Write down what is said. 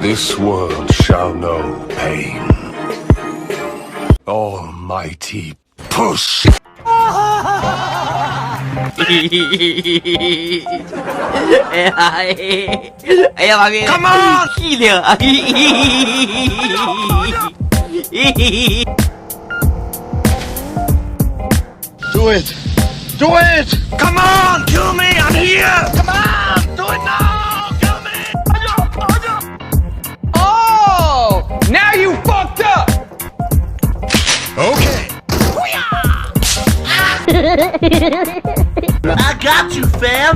This world shall know pain. Almighty push. Come on! ขี้เหลือ Do it! Do it! Come on! Kill me! I'm here! Come on! Do it now! Kill me! Oh! Now you fucked up! Okay. I got you, fam!